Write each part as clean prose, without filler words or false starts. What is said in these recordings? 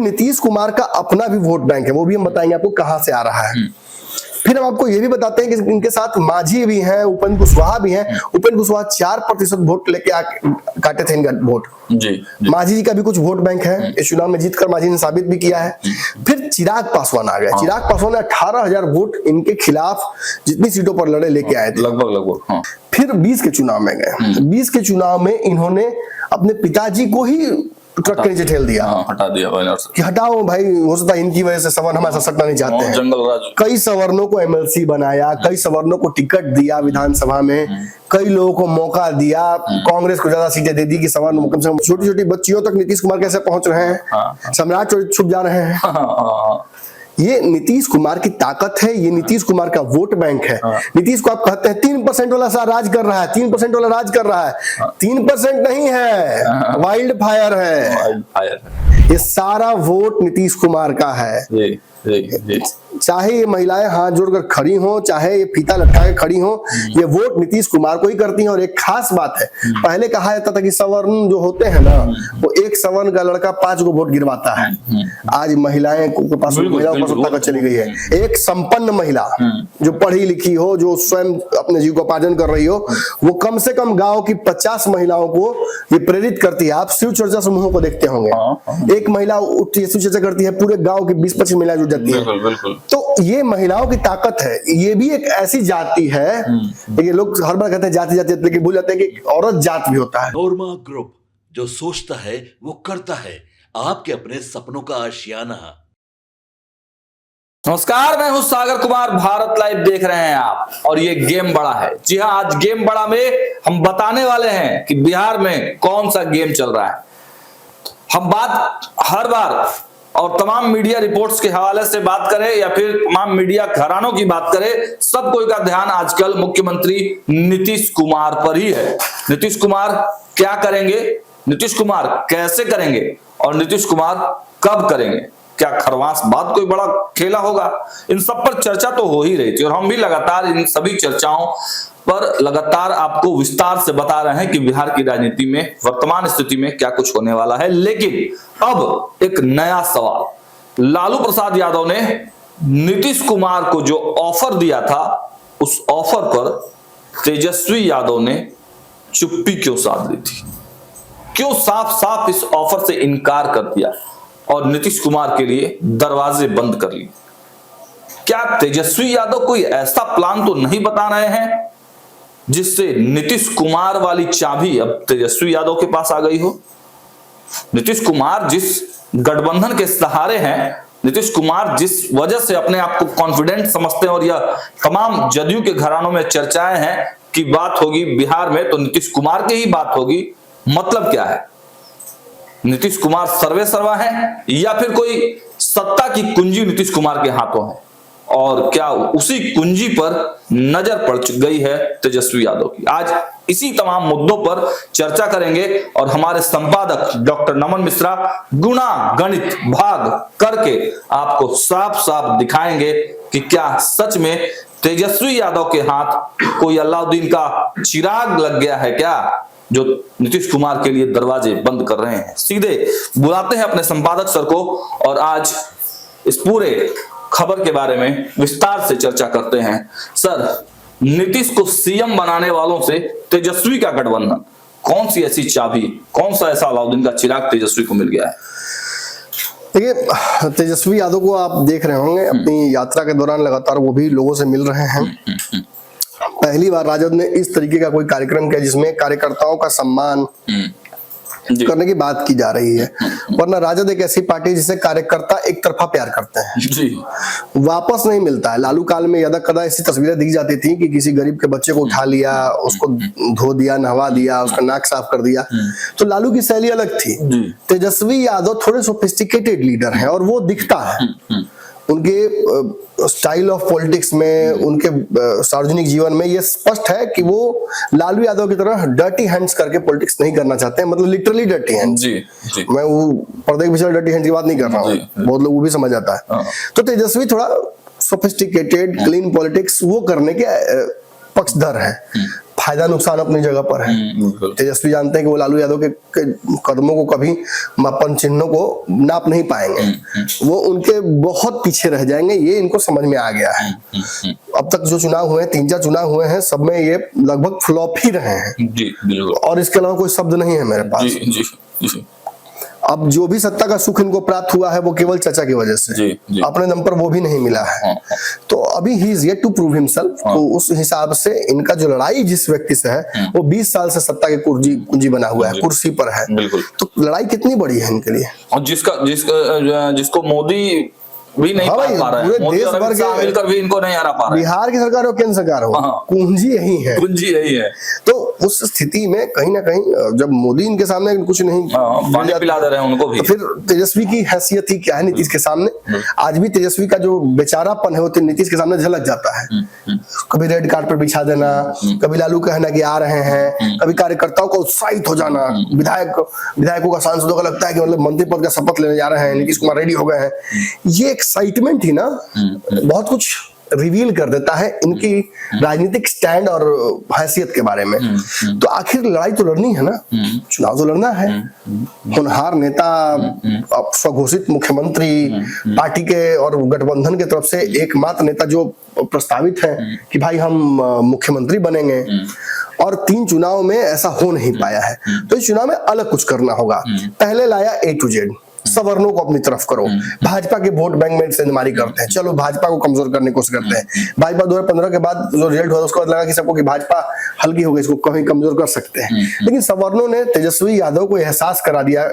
नीतीश कुमार का अपना भी वोट बैंक है, वो भी हम बताएंगे आपको कहां से आ रहा है। फिर हम आपको ये भी बताते हैं कि इनके साथ मांझी भी हैं, उपेंद्र कुशवाहा भी हैं। उपेंद्र कुशवाहा 4% वोट लेके काटे थे इनका वोट जी। मांझी जी का भी कुछ वोट बैंक है, इस चुनाव में जीतकर मांझी ने साबित भी किया है। फिर चिराग पासवान आ गए। चिराग पासवान ने 18,000 वोट इनके खिलाफ जितनी सीटों पर लड़े लेके आए थे लगभग। फिर 20 के चुनाव में गए। 20 के चुनाव में इन्होंने अपने पिताजी को ही ट्रक के नीचे ठेल दिया, हटा दिया कि हटाओ भाई, हो सकता है इनकी वजह से सवर्ण हमारे साथ सटना नहीं चाहते हैं। कई सवर्णों को एमएलसी बनाया, कई सवर्णों को टिकट दिया विधानसभा में, कई लोगों को मौका दिया, कांग्रेस को ज्यादा सीटें दे दी कि सवर्ण कम से कम छोटी छोटी बच्चियों तक नीतीश कुमार कैसे पहुंच रहे हैं, सम्राट छुप जा रहे हैं। ये नीतीश कुमार की ताकत है, ये नीतीश कुमार का वोट बैंक है। नीतीश को आप कहते हैं 3% वाला सा राज कर रहा है, 3% वाला राज कर रहा है, 3% नहीं है, वाइल्ड फायर है। ये सारा वोट नीतीश कुमार का है। चाहे ये महिलाएं हाथ जोड़कर खड़ी हो, चाहे ये फीता लटका के खड़ी हो, ये वोट नीतीश कुमार को ही करती हैं। और एक खास बात है, पहले कहा जाता था कि सवर्ण जो होते हैं ना, वो एक सवर्ण का लड़का 5 को वोट गिरवाता है। आज महिलाओं के पास ताकत चली गई है। एक संपन्न महिला जो पढ़ी लिखी हो, जो स्वयं अपने जीविकोपार्जन कर रही हो, वो कम से कम गाँव की 50 महिलाओं को ये प्रेरित करती है। आप शिव चर्चा समूहों को देखते होंगे, एक महिला उठती है शिव चर्चा करती है, पूरे गाँव की 20-25 महिला जुट जाती है। तो ये महिलाओं की ताकत है। ये भी एक ऐसी जाति है, ये लोग हर बार कहते हैं जाति जाति, लेकिन भूल जाते हैं कि औरत जात भी होता है। नोरमा ग्रुप, जो सोचता है वो करता है, आपके अपने सपनों का आशियाना। नमस्कार, मैं हूं सागर कुमार, भारत लाइव देख रहे हैं आप, और ये गेम बड़ा है। जी हाँ, आज गेम बड़ा में हम बताने वाले हैं कि बिहार में कौन सा गेम चल रहा है। हम बात हर बार और तमाम मीडिया रिपोर्ट्स के हवाले से बात करें या फिर तमाम मीडिया घरानों की बात करें, सब कोई का ध्यान आजकल मुख्यमंत्री नीतीश कुमार पर ही है। नीतीश कुमार क्या करेंगे, नीतीश कुमार कैसे करेंगे और नीतीश कुमार कब करेंगे? क्या खरवास बात कोई बड़ा खेला होगा? इन सब पर चर्चा तो हो ही रही थी और हम भी लगातार इन सभी चर्चाओं पर लगातार आपको विस्तार से बता रहे हैं कि बिहार की राजनीति में वर्तमान स्थिति में क्या कुछ होने वाला है। लेकिन अब एक नया सवाल, लालू प्रसाद यादव ने नीतीश कुमार को जो ऑफर दिया था, उस ऑफर पर तेजस्वी यादव ने चुप्पी क्यों साध ली थी? क्यों साफ साफ इस ऑफर से इनकार कर दिया और नीतीश कुमार के लिए दरवाजे बंद कर लिए? क्या तेजस्वी यादव कोई ऐसा प्लान तो नहीं बता रहे हैं जिससे नीतीश कुमार वाली चाबी अब तेजस्वी यादव के पास आ गई हो? नीतीश कुमार जिस गठबंधन के सहारे हैं, नीतीश कुमार जिस वजह से अपने आप को कॉन्फिडेंट समझते हैं, और यह तमाम जदयू के घरानों में चर्चाएं हैं कि बात होगी बिहार में तो नीतीश कुमार की ही बात होगी। मतलब क्या है? नीतीश कुमार सर्वे सर्वा है या फिर कोई सत्ता की कुंजी नीतीश कुमार के हाथों है? और क्या उसी कुंजी पर नजर पड़ गई है तेजस्वी यादव की? आज इसी तमाम मुद्दों पर चर्चा करेंगे और हमारे संपादक डॉक्टर नमन मिश्रा गुणा गणित भाग करके आपको साफ साफ दिखाएंगे कि क्या सच में तेजस्वी यादव के हाथ कोई अलाउद्दीन का चिराग लग गया है क्या, जो नीतीश कुमार के लिए दरवाजे बंद कर रहे हैं। सीधे बुलाते हैं अपने संपादक सर को और आज इस पूरे खबर के बारे में विस्तार से चर्चा करते हैं। सर, नीतीश को सीएम बनाने वालों से तेजस्वी का गठबंधन, कौन सी ऐसी चाबी, कौन सा ऐसा अलाउद्दीन का चिराग तेजस्वी को मिल गया है? देखिए, तेजस्वी यादव को आप देख रहे होंगे अपनी यात्रा के दौरान लगातार वो भी लोगों से मिल रहे हैं। पहली बार राजद ने इस तरीके का कोई कार्यक्रम किया जिसमें कार्यकर्ताओं का सम्मान करने की बात की जा रही है। वरना राजद एक ऐसी पार्टी जिसे कार्यकर्ता एक तरफा प्यार करते हैं जी, वापस नहीं मिलता है। लालू काल में यदा कदा ऐसी तस्वीरें दिख जाती थी कि किसी गरीब के बच्चे को उठा लिया, उसको धो दिया, नहवा दिया, उसका नाक साफ कर दिया, तो लालू की शैली अलग थी। तेजस्वी यादव थोड़े सोफिस्टिकेटेड लीडर हैं और वो दिखता है उनके स्टाइल ऑफ पॉलिटिक्स में, उनके सार्वजनिक जीवन में ये स्पष्ट है कि वो लालू यादव की तरह डर्टी हैंड्स करके पॉलिटिक्स नहीं करना चाहते हैं। मतलब लिटरली डर्टी हैंड्स जी। मैं वो पर्दे के पीछे डर्टी हैंड्स की बात नहीं कर रहा हूँ, बहुत लोग वो भी समझ आता है। तो तेजस्वी थोड़ा सोफिस्टिकेटेड क्लीन पॉलिटिक्स वो करने के पक्षधर है। फायदा नुकसान अपनी जगह पर है। तेजस्वी जानते हैं कि वो लालू यादव के कदमों को कभी मापन चिन्हों को नाप नहीं पाएंगे, वो उनके बहुत पीछे रह जाएंगे, ये इनको समझ में आ गया है। अब तक जो चुनाव हुए हैं, 3-4 चुनाव हुए हैं, सब में ये लगभग फ्लॉप ही रहे हैं जी, बिल्कुल। और इसके अलावा कोई शब्द नहीं है मेरे पास। जी, जी, जी। अब जो भी सत्ता का सुख इनको प्राप्त हुआ है वो केवल चर्चा की वजह से, जी। अपने दम पर वो भी नहीं मिला है। तो अभी he is yet to prove himself. तो उस हिसाब से इनका जो लड़ाई जिस व्यक्ति से है वो 20 साल से सत्ता की कुंजी बना हुआ है, कुर्सी पर है। बिल्कुल। तो लड़ाई कितनी बड़ी है इनके लिए, और जिसको मोदी भी नहीं पा रहा है, पूरे देश भर के मिलकर भी इनको नहीं हरा पा रहा है। बिहार की सरकार हो, केंद्र सरकार हो, कुंजी यही है, कुंजी यही है। तो उस स्थिति में कहीं ना कहीं जब मोदी इनके सामने कुछ नहीं पानी पिला दे रहे हैं उनको भी, तो फिर तेजस्वी की हैसियत ही क्या है नीतीश के सामने। आज भी तेजस्वी का जो बेचारापन है वो नीतीश के सामने झलक जाता है। कभी रेड कार्पेट बिछा देना, कभी लालू कहना कि आ रहे हैं, कभी कार्यकर्ताओं को उत्साहित हो जाना, विधायकों का, सांसदों का लगता है कि मतलब मंत्री पद का शपथ लेने जा रहे हैं, नीतीश कुमार रेडी हो गए हैं। ये एक्साइटमेंट ही ना बहुत कुछ रिवील कर देता है इनकी राजनीतिक स्टैंड और हैसियत के बारे में। तो आखिर लड़ाई तो लड़नी है ना, चुनाव तो लड़ना है। होनहार नेता, स्वघोषित मुख्यमंत्री, पार्टी के और गठबंधन की तरफ से एकमात्र नेता जो प्रस्तावित है कि भाई हम मुख्यमंत्री बनेंगे, और 3 चुनाव में ऐसा हो नहीं पाया है। तो इस चुनाव में अलग कुछ करना होगा। पहले लाया A to Z, सवर्णों को अपनी तरफ करो, भाजपा के वोट बैंक में सेंधमारी करते हैं, चलो भाजपा को कमजोर करने की कोशिश करते हैं। भाजपा 2015 के बाद जो रिजल्ट हुआ उसके बाद लगा कि सबको कि भाजपा हल्की हो गई, इसको कहीं कमजोर कर सकते हैं। लेकिन सवर्णों ने तेजस्वी यादव को एहसास करा दिया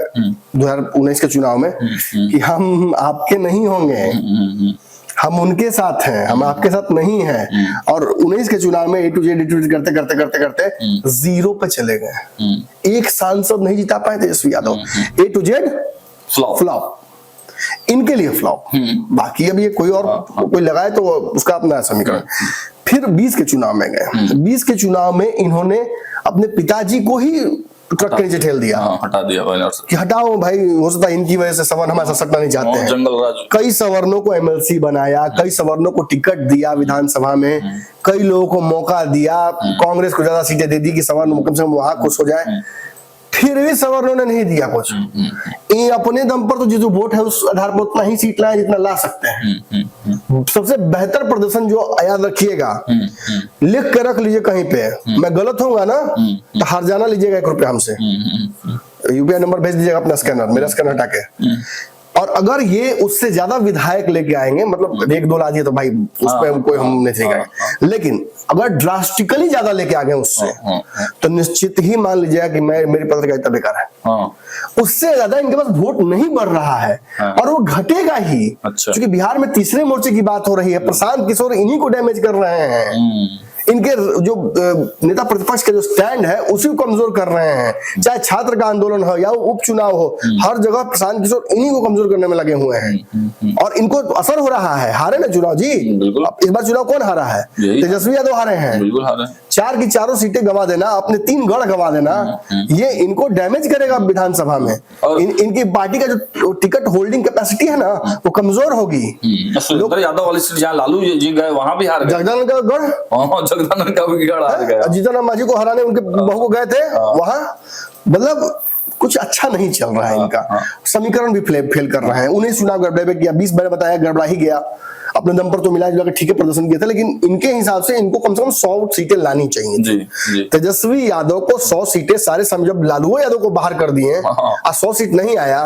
2019 के चुनाव में कि हम आपके नहीं होंगे, हम उनके साथ हैं, हम आपके साथ नहीं हैं। और 19 के चुनाव में A to Z करते करते करते करते 0 पे चले गए। एक सांसद नहीं जिता पाए Tejashwi Yadav. A to Z flop, इनके लिए फ्लॉप। बाकी अब ये कोई लगाए तो उसका अपना समीकरण। फिर 20 के चुनाव में गए। 20 के चुनाव में इन्होंने अपने पिताजी को ही ट्रक के नीचे ठेल दिया, हटा दिया कि हटाओ भाई, हो सकता है इनकी वजह से सवर्ण हमारे साथ सटना नहीं चाहते हैं। जंगल राज। कई सवर्णों को MLC बनाया, कई सवर्णों को टिकट दिया विधानसभा में, कई लोगों को मौका दिया, कांग्रेस को ज्यादा सीटें दे दी कि सवर्ण कम से कम वहां खुश हो जाए। फिर भी सवर्णों ने नहीं दिया कुछ। ये अपने दम पर तो जो वोट है उस आधार पर उतना ही सीट लाए जितना ला सकते हैं। सबसे बेहतर प्रदर्शन जो याद रखिएगा, लिख के रख लीजिए कहीं पे, मैं गलत होऊंगा ना तो हार जाना लीजिएगा 1 रुपया हमसे, UPI नंबर भेज दीजिएगा अपना स्कैनर, मेरा स्कैनर हटा के। और अगर ये उससे ज्यादा विधायक लेके आएंगे, मतलब 1-2 ला दिए तो भाई उस पर कोई हम नहीं सीखेंगे, लेकिन अगर ड्रास्टिकली ज्यादा लेके आ गए उससे तो निश्चित ही मान लीजिएगा कि मेरी पत्रकारिता बेकार है। उससे ज्यादा इनके पास वोट नहीं बढ़ रहा है और वो घटेगा ही। क्योंकि बिहार में तीसरे मोर्चे की बात हो रही है, प्रशांत किशोर इन्हीं को डैमेज कर रहे हैं। इनके जो नेता प्रतिपक्ष के जो स्टैंड है उसी को कमजोर कर रहे हैं। चाहे छात्र का आंदोलन हो या उपचुनाव हो, हर जगह प्रशांत किशोर इन्हीं को कमजोर करने में लगे हुए हैं और इनको असर हो रहा है। हारे ना चुनाव जी, इस बार चुनाव कौन हारा है? तेजस्वी यादव हारे हैं। 4 की 4 सीटें गवा देना, अपने 3 गढ़ गवा देना, ये इनको डैमेज करेगा विधानसभा में। इनकी पार्टी का जो टिकट होल्डिंग कैपेसिटी है ना वो कमजोर होगी। यादव वाली सीट जहाँ लालू जी गए वहां भी हार गए। जगदानंद का गढ़, जगदानंद का भी गढ़ हार गया। जीतन मांझी को हराने उनके बहू को गए थे वहां। मतलब कुछ अच्छा नहीं चल रहा है इनका। समीकरण भी फेल कर रहे हैं। 19 चुनाव गड़बड़ किया, 20 मैंने बताया गड़बड़ा ही गया। अपने दम पर तो मिला जुला के ठीक है प्रदर्शन किया था, लेकिन इनके हिसाब से इनको कम से कम 100 सीटें लानी चाहिए। जी। तेजस्वी यादव को 100 सीटें सारे जब लालू यादव को बाहर कर दिए और 100 सीट नहीं आया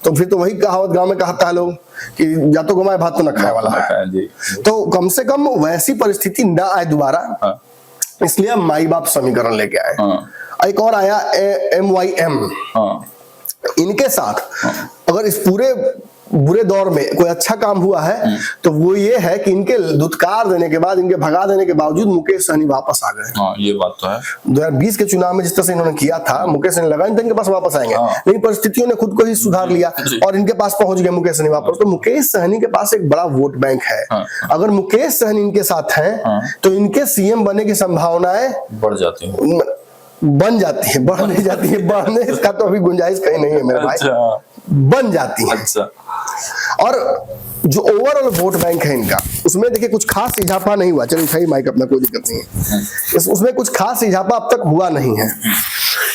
तो फिर तो वही कहावत गांव में कहता है लोग कि या तो घुमाए भात तो न खाए वाला है। तो कम से कम वैसी परिस्थिति न आए दोबारा, इसलिए माई बाप समीकरण लेके आए। एक और आया MYM। इनके साथ अगर इस पूरे बुरे दौर में कोई अच्छा काम हुआ है तो वो ये है कि इनके दुत्कार देने के बाद, इनके भगा देने के बावजूद मुकेश सहनी वापस आ गए। ये बात तो है। 2020 के चुनाव में जिस तरह से इन्होंने किया था, मुकेश सहनी लगा इनके पास वापस आएंगे, लेकिन परिस्थितियों ने खुद को ही सुधार लिया और इनके पास पहुंच गए मुकेश सहनी वापस। तो मुकेश सहनी के पास एक बड़ा वोट बैंक है। अगर मुकेश सहनी इनके साथ हैं तो इनके CM बनने की संभावनाएं बढ़ जाती है, बन जाती है, बढ़ नहीं जाती है। बढ़ने का तो अभी गुंजाइश कहीं नहीं है मेरे भाई, बन जाती है। और जो ओवरऑल वोट बैंक है इनका, उसमें देखिए कुछ खास इजाफा नहीं हुआ। चलिए उठाइए माइक अपना, कोई दिक्कत नहीं है। उसमें कुछ खास इजाफा अब तक हुआ नहीं है।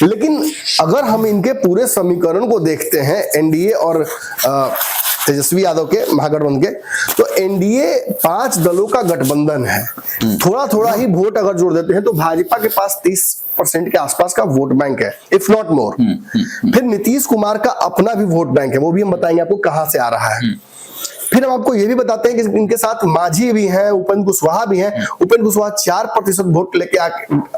लेकिन अगर हम इनके पूरे समीकरण को देखते हैं, एनडीए और तेजस्वी यादव के महागठबंधन के, तो एनडीए 5 दलों का गठबंधन है। थोड़ा थोड़ा ही वोट अगर जोड़ देते हैं तो भाजपा के पास 30% के आसपास का वोट बैंक है, इफ नॉट मोर। फिर नीतीश कुमार का अपना भी वोट बैंक है, वो भी हम बताएंगे आपको कहां से आ रहा है। फिर हम आपको ये भी बताते हैं कि इनके साथ मांझी भी हैं, उपेंद्र कुशवाहा भी हैं। उपेंद्र कुशवाहा 4% वोट लेके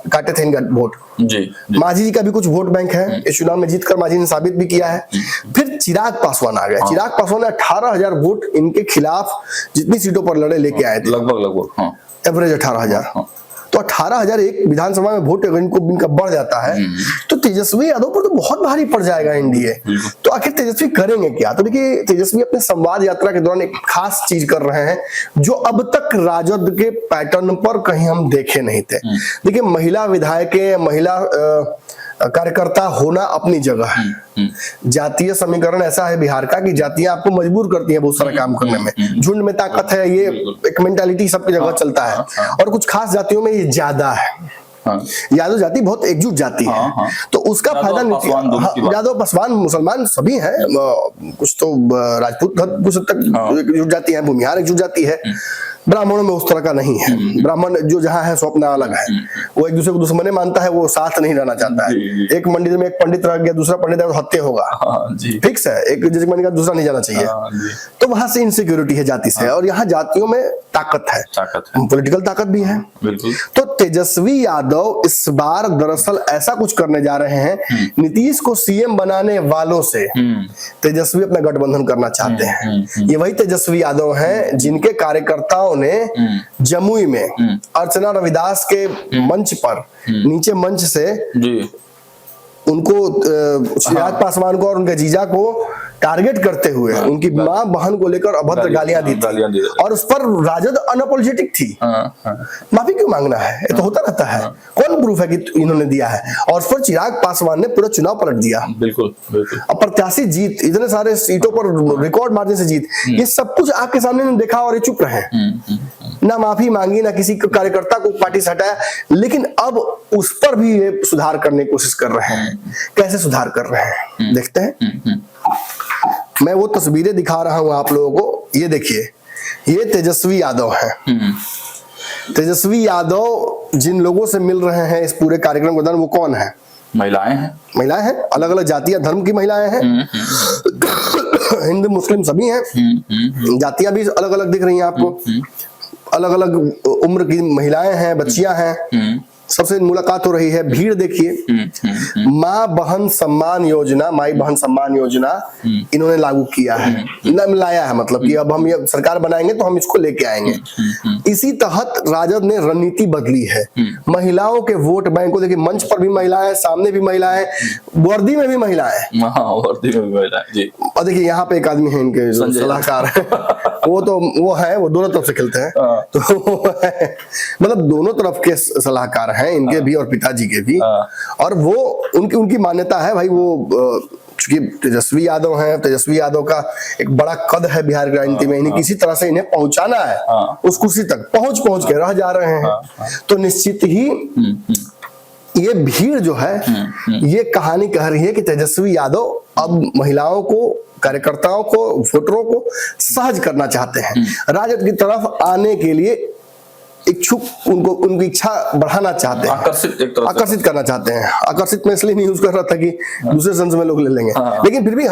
काटे थे इनका वोट। जी। मांझी जी का भी कुछ वोट बैंक है, इस चुनाव में जीतकर मांझी ने साबित भी किया है। फिर चिराग पासवान आ गए। चिराग पासवान ने 18,000 वोट इनके खिलाफ जितनी सीटों पर लड़े लेके आए थे, लगभग एवरेज 18,000। तो 18,000 एक विधानसभा में वोट अगर इनका बढ़ जाता है तो तेजस्वी यादव पर तो बहुत भारी पड़ जाएगा एनडीए। तो आखिर तेजस्वी करेंगे क्या? तो देखिए, तेजस्वी अपने संवाद यात्रा के दौरान एक खास चीज कर रहे हैं जो अब तक राजद के पैटर्न पर कहीं हम देखे नहीं थे। देखिए, महिला विधायक, महिला कार्यकर्ता होना अपनी जगह है। जातीय समीकरण ऐसा है बिहार का कि जातियां आपको मजबूर करती हैं बहुत सारा काम करने में। झुंड में ताकत है, ये एक मेंटालिटी सबकी जगह चलता है। और कुछ खास जातियों में ये ज्यादा है। यादव जाति बहुत एकजुट जाति है, तो उसका फायदा यादव पासवान मुसलमान सभी हैं, कुछ तो राजपूत कुछ तक एकजुट जाति है, भूमिहार एकजुट जाति है। ब्राह्मणों में उस तरह का नहीं है। ब्राह्मण जो जहाँ है सो अपना अलग है, वो एक दूसरे को दुश्मने मानता है, वो साथ नहीं रहना चाहता है। एक मंदिर में एक पंडित रह गया, दूसरा पंडित है तो हत्या होगा, फिक्स है। एक जैसे मंदिर का दूसरा नहीं जाना चाहिए। तो वहां से इनसिक्योरिटी है जाति से। और यहाँ जातियों में ताकत है, पॉलिटिकल ताकत भी है। तो तेजस्वी यादव इस बार दरअसल ऐसा कुछ करने जा रहे हैं, नीतीश को सीएम बनाने वालों से तेजस्वी अपना गठबंधन करना चाहते हैं। ये वही तेजस्वी यादव हैं जिनके कार्यकर्ताओं ने जमुई में अर्चना रविदास के मंच पर नीचे मंच से उनको चिराग पासवान को और उनके जीजा को टारगेट करते हुए उनकी मां बहन को लेकर अभद्र गालियां दी थी। और उस पर राजद अनअपोलोजेटिक थी। माफी क्यों मांगना है? ये तो होता रहता है। कौन प्रूफ है कि इन्होंने दिया है? और उस पर चिराग पासवान ने पूरा चुनाव पलट दिया। बिल्कुल। अब प्रत्याशी जीत, इतने सारे सीटों पर रिकॉर्ड मार्जिन से जीत, ये सब कुछ आपके सामने देखा और ये चुप रहे। ना माफी मांगी, ना किसी कार्यकर्ता को पार्टी से हटाया। लेकिन अब उस पर भी ये सुधार करने की कोशिश कर रहे हैं। कैसे सुधार कर रहे हैं देखते हैं। मैं वो तस्वीरें दिखा रहा हूं आप लोगों को, ये देखिए, ये तेजस्वी यादव है। तेजस्वी यादव जिन लोगों से मिल रहे हैं इस पूरे कार्यक्रम के दौरान, वो कौन है? महिलाएं हैं। महिलाएं हैं, अलग अलग जातियां धर्म की महिलाएं हैं, हिंदू मुस्लिम सभी हैं। जातियां भी अलग अलग दिख रही हैं आपको, अलग अलग उम्र की महिलाएं हैं, बच्चियां हैं। सबसे मुलाकात हो रही है। भीड़ देखिए। माँ बहन सम्मान योजना, माई बहन सम्मान योजना इन्होंने लागू किया है, लाया है। मतलब कि अब हम ये सरकार बनाएंगे तो हम इसको लेके आएंगे। इसी तहत राजद ने रणनीति बदली है। महिलाओं के वोट बैंक को देखिए, मंच पर भी महिलाएं, सामने भी महिलाएं, वर्दी में भी महिलाएं। वर्दी में भी महिलाएं जी। और देखिए यहाँ पे एक आदमी है इनके जो सलाहकार है, वो दोनों तरफ से खेलते हैं। तो मतलब दोनों तरफ के सलाहकार हैं इनके भी और पिताजी के भी। और वो उनकी मान्यता है भाई, वो चूंकि तेजस्वी यादव हैं, तेजस्वी यादव का एक बड़ा कद है बिहार की राजनीति में, इन्हें किसी तरह से इन्हें पहुंचाना है उस कुर्सी तक। पहुंच के रह जा रहे हैं। तो निश्चित ही ये भीड़ जो है, ये कहानी कह रही है कि तेजस्वी यादव अब महिलाओं को, कार्यकर्ताओं को, वोटरों को सहज करना चाहते हैं। राजद की तरफ आने के लिए इच्छुक, उनकी इच्छा बढ़ाना चाहते हैं, आकर्षित करना चाहते हैं। आकर्षित में इसलिए नहीं यूज कर रहा था कि दूसरे संस में लोग ले लेंगे। लेकिन फिर भी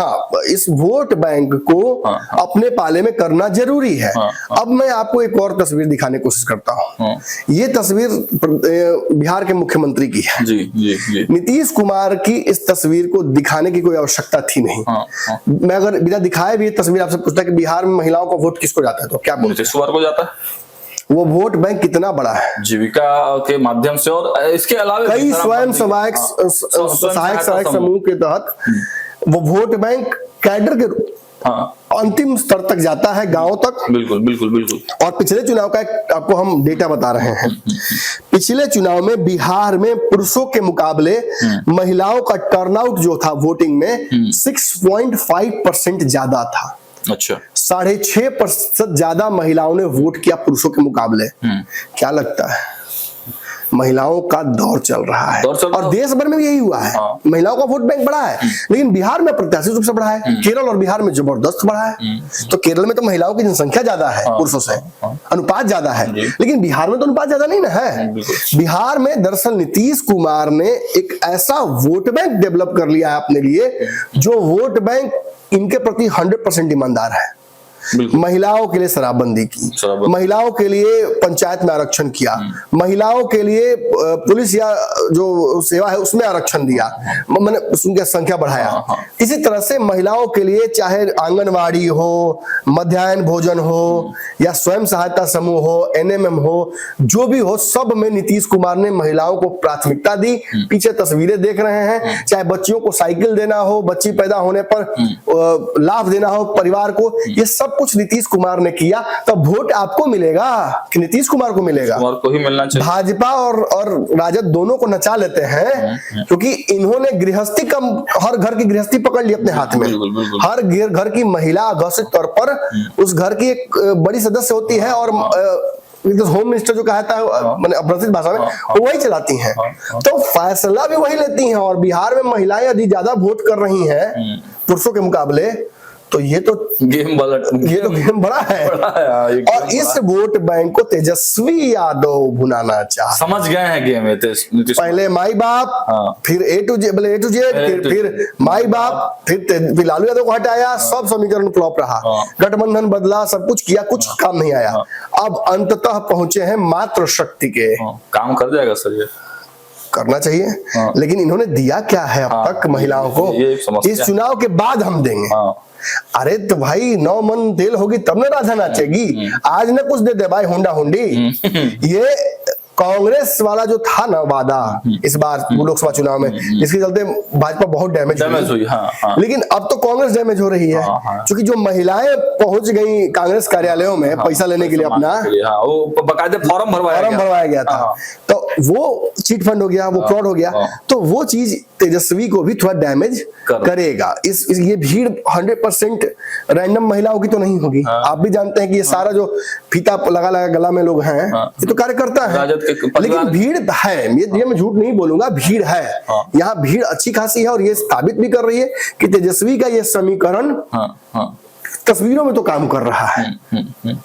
इस वोट बैंक को अपने पाले में करना जरूरी है। अब मैं आपको एक और तस्वीर दिखाने की कोशिश करता हूँ। ये तस्वीर बिहार के मुख्यमंत्री की है। नीतीश कुमार की इस तस्वीर को दिखाने की कोई आवश्यकता थी नहीं। मैं अगर बिना दिखाए भी तस्वीर आपसे पूछता कि बिहार में महिलाओं का वोट किसको जाता है, तो क्या बोलते? नीतीश कुमार को जाता है। वो वोट बैंक कितना बड़ा है, जीविका के माध्यम से और इसके अलावा कई स्वयं सहायक समूह के तहत वो वोट बैंक कैडर के अंतिम स्तर तक जाता है, गांव तक। बिल्कुल। और पिछले चुनाव का आपको हम डेटा बता रहे हैं। पिछले चुनाव में बिहार में पुरुषों के मुकाबले महिलाओं का टर्नआउट जो था वोटिंग में 6.5% ज्यादा था। अच्छा, 6.5% ज्यादा महिलाओं ने वोट किया पुरुषों के मुकाबले। क्या लगता है? महिलाओं का दौर चल रहा है और देश भर में भी यही हुआ है। महिलाओं का वोट बैंक बढ़ा है, लेकिन बिहार में अप्रत्याशित रूप से बढ़ा है। केरल और बिहार में जबरदस्त बढ़ा है। तो केरल में तो महिलाओं की जनसंख्या ज्यादा है पुरुषों से, अनुपात ज्यादा है, लेकिन बिहार में तो अनुपात ज्यादा नहीं ना है। बिहार में दरअसल नीतीश कुमार ने एक ऐसा वोट बैंक डेवलप कर लिया है अपने लिए, जो वोट बैंक इनके प्रति 100% ईमानदार है। महिलाओं के लिए शराबबंदी की, महिलाओं के लिए पंचायत में आरक्षण किया, महिलाओं के लिए पुलिस या जो सेवा है उसमें आरक्षण दिया, मैंने उनकी संख्या बढ़ाया। इसी तरह से महिलाओं के लिए चाहे आंगनवाड़ी हो, मध्याह्न भोजन हो, या स्वयं सहायता समूह हो, एनएमएम हो, जो भी हो, सब में नीतीश कुमार ने महिलाओं को प्राथमिकता दी। पीछे तस्वीरें देख रहे हैं, चाहे बच्चियों को साइकिल देना हो, बच्ची पैदा होने पर लाभ देना हो परिवार को, ये सब कुछ नीतीश कुमार ने किया। तब वोट आपको मिलेगा कि नीतीश कुमार को मिलेगा? कुमार को ही मिलना चाहिए। भाजपा और राजद दोनों को नचा लेते हैं, क्योंकि इन्होंने गृहस्थी कम, हर घर की गृहस्थी पकड़ ली अपने हाथ में। हर घर की महिला घोषित तौर पर उस घर की एक बड़ी सदस्य होती है, और होम मिनिस्टर जो कहता है मैंने अप्रसिद्ध भाषा में, वो वही चलाती हैं। तो फैसला भी वही लेती हैं, और बिहार में महिलाएं यदि ज्यादा वोट कर रही हैं पुरुषों के मुकाबले, तो ये तो गेम बड़ा है। और इस वोट बैंक को तेजस्वी यादव भुनाना चाहते, समझ गए हैं गेम में। पहले माई बाप, फिर ए टू जेड, फिर माई बाप, फिर लालू यादव को हटाया, सब समीकरण फ्लॉप रहा, गठबंधन बदला, सब कुछ किया, कुछ काम नहीं आया। अब अंततः पहुंचे हैं मात्र शक्ति के। काम कर जाएगा सर, ये करना चाहिए, लेकिन इन्होंने दिया क्या है अब तक महिलाओं को? इस चुनाव के बाद हम देंगे। अरे तो भाई 9 मन तेल होगी तब ना राधा नाचेगी। आज न कुछ दे दे भाई होंडा होंडी। ये कांग्रेस वाला जो था ना वादा इस बार लोकसभा चुनाव में, इसके चलते भाजपा बहुत डैमेज हुई। लेकिन अब तो कांग्रेस डैमेज हो रही है, क्योंकि जो महिलाएं पहुंच गई कांग्रेस कार्यालयों में पैसा लेने के लिए, अपना वो बकायदे फॉर्म भरवाया गया था, तो वो चीट फंड हो गया, वो फ्रॉड हो गया। तो वो चीज तेजस्वी को भी थोड़ा डैमेज करेगा। ये भीड़ 100% रैंडम महिलाओं की तो नहीं होगी। आप भी जानते हैं कि ये सारा जो फीता लगा लगा गला में लोग हैं, ये तो कार्यकर्ता है। लेकिन भीड़ है, ये मैं झूठ नहीं बोलूंगा, भीड़ है। यहाँ भीड़ अच्छी खासी है, और ये साबित भी कर रही है कि तेजस्वी का ये समीकरण तस्वीरों में तो काम कर रहा है।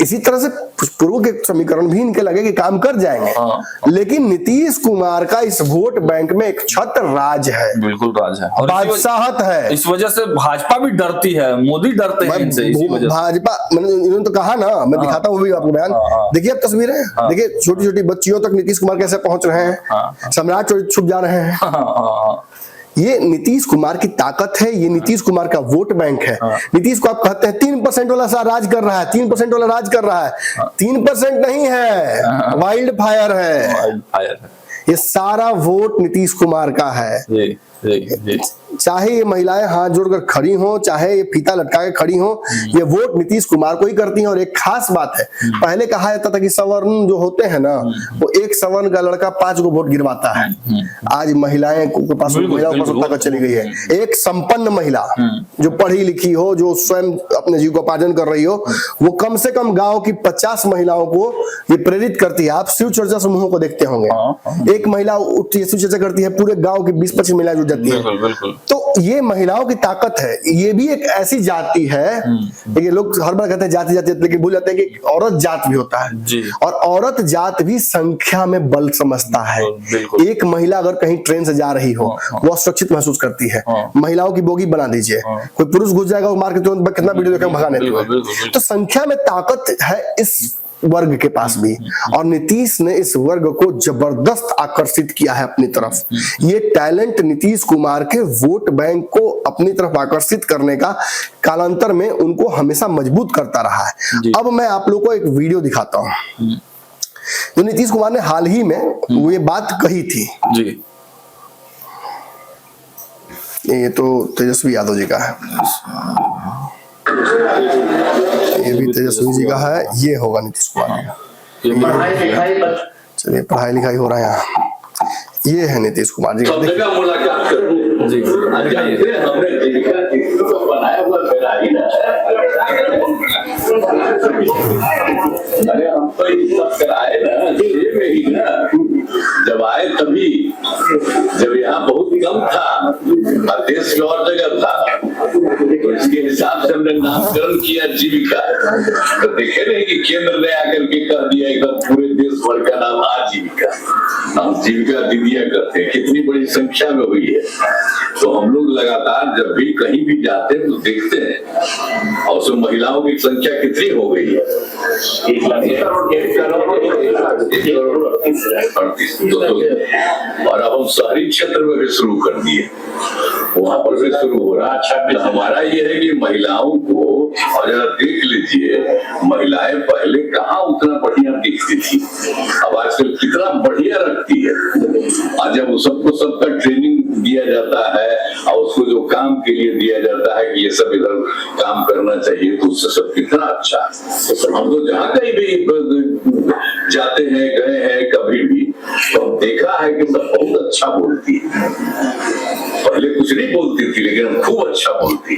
इसी तरह से पूर्व के समीकरण भी इनके लगे कि काम कर जाएंगे। लेकिन नीतीश कुमार का इस वोट बैंक में एक छत्र राज है, बिल्कुल राज है, और बादशाहत है। इस वजह से भाजपा भी डरती है, मोदी डरते हैं इनसे। इसी वजह से भाजपा, इन्होंने तो कहा ना, मैं दिखाता हूँ भी आपको बयान। देखिए अब तस्वीरें, देखिए छोटी छोटी बच्चियों तक नीतीश कुमार कैसे पहुंच रहे हैं, सम्राट छुप जा रहे हैं। ये नीतीश कुमार की ताकत है, ये नीतीश कुमार का वोट बैंक है। नीतीश को आप कहते हैं 3% वाला सा राज कर रहा है, 3% वाला राज कर रहा है। 3% नहीं है, वाइल्ड फायर है। ये सारा वोट नीतीश कुमार का है। चाहे ये महिलाएं हाथ जोड़कर खड़ी हो, चाहे ये फीता लटका के खड़ी हो, ये वोट नीतीश कुमार को ही करती हैं। और एक खास बात है, पहले कहा जाता था कि सवर्ण जो होते हैं ना, वो एक सवर्ण का लड़का 5 गो वोट गिरवाता है। आज महिलाएं के पास, महिलाओं के पास ताकत चली गई है। एक संपन्न महिला जो पढ़ी लिखी हो, जो स्वयं अपने जीविकोपार्जन कर रही हो, वो कम से कम गाँव की 50 महिलाओं को ये प्रेरित करती है। आप शिव चर्चा समूहों को देखते होंगे, एक महिला उठती है, शिव चर्चा करती है, पूरे गाँव की 20-25 महिलाएं जुट जाती है। तो ये महिलाओं की ताकत है। ये भी एक ऐसी जाति है, ये लोग हर बार कहते हैं जाति जाति, लेकिन भूल जाते हैं कि औरत जात भी होता है जी। और औरत जात भी संख्या में बल समझता है। एक महिला अगर कहीं ट्रेन से जा रही हो, वो सुरक्षित महसूस करती है। महिलाओं की बोगी बना दीजिए, कोई पुरुष घुस जाएगा वो मार के तुरंत कितना वीडियो देखकर भगाने लगेगा। तो संख्या में ताकत है इस वर्ग के पास भी, और नीतीश ने इस वर्ग को जबरदस्त आकर्षित किया है अपनी तरफ। ये टैलेंट नीतीश कुमार के वोट बैंक को अपनी तरफ आकर्षित करने का कालांतर में उनको हमेशा मजबूत करता रहा है। अब मैं आप लोगों को एक वीडियो दिखाता हूं, तो नीतीश कुमार ने हाल ही में वो ये बात कही थी जी। ये तो तेजस्वी यादव जी का है, ये भी तेजस्वी जी का है, ये होगा नीतीश कुमार का। चलिए पढ़ाई लिखाई हो रहा है यहाँ, ये है नीतीश कुमार जी का। जी जानते हैं हमने जीविका दीदी को बनाया हुआ मेरा ही ना अरे हम तो ये सब कराए ना ये में ही ना जब आए तभी जब यहाँ बहुत कम था और देश की और जगह था तो इसके हिसाब से हमने नामकरण किया जीविका। तो देखे नहीं कि केंद्र ने आकर के कह दिया एकदम पूरे देश भर का नाम आजीविका, हम जीविका दीदियां करते हैं, कितनी बड़ी संख्या में हुई है। तो हम लोग लगातार जब भी कहीं भी जाते हैं तो देखते हैं और उसमें महिलाओं की संख्या कितनी हो गई है 1,38,38,38 और अब हम शहरी क्षेत्र में भी शुरू कर दिए, वहां पर भी शुरू हो रहा है। तो हमारा ये है कि महिलाओं को और जरा देख लीजिए महिलाएं पहले कहाँ उतना बढ़िया दिखती थी, अब आजकल कितना बढ़िया रखती है। आज जब सबको सबका ट्रेनिंग दिया जाता है और उसको जो काम के लिए दिया जाता है कि ये सब इधर काम करना चाहिए तो उससे सब कितना अच्छा। हम तो जहाँ कहीं भी जाते हैं गए हैं कभी भी तो देखा है कि सब बहुत अच्छा बोलती है, पहले कुछ नहीं बोलती थी लेकिन हम खूब अच्छा बोलती,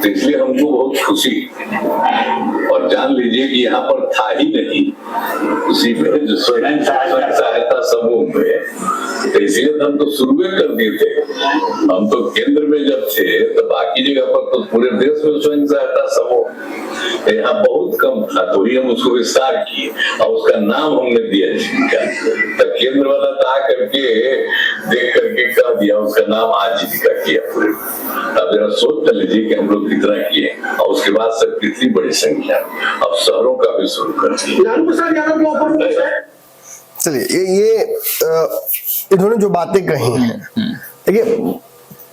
तो इसलिए हमको बहुत खुशी। और जान लीजिए कि यहाँ पर था ही नहीं उसी में जो स्वयं सहायता समूह में, तो इसलिए हम तो शुरू कर दिए थे। हम तो केंद्र में जब थे तो बाकी जगह पर तो पूरे देश में स्वयं सहायता समूह यहाँ बहुत कम था, तो ही हम उसको विस्तार किए और उसका नाम हमने दिया जीविका। तो केंद्र वाला था करके देख करके कह दिया उसका नाम आजीविका किया पूरे। अब जरा सोच कर लीजिए कि हम लोग कितना किए और उसके बाद सब कितनी बड़ी संख्या अब शहरों का भी शुरू कर दिया। चलिए ये इन्होंने जो बातें कही हैं देखिए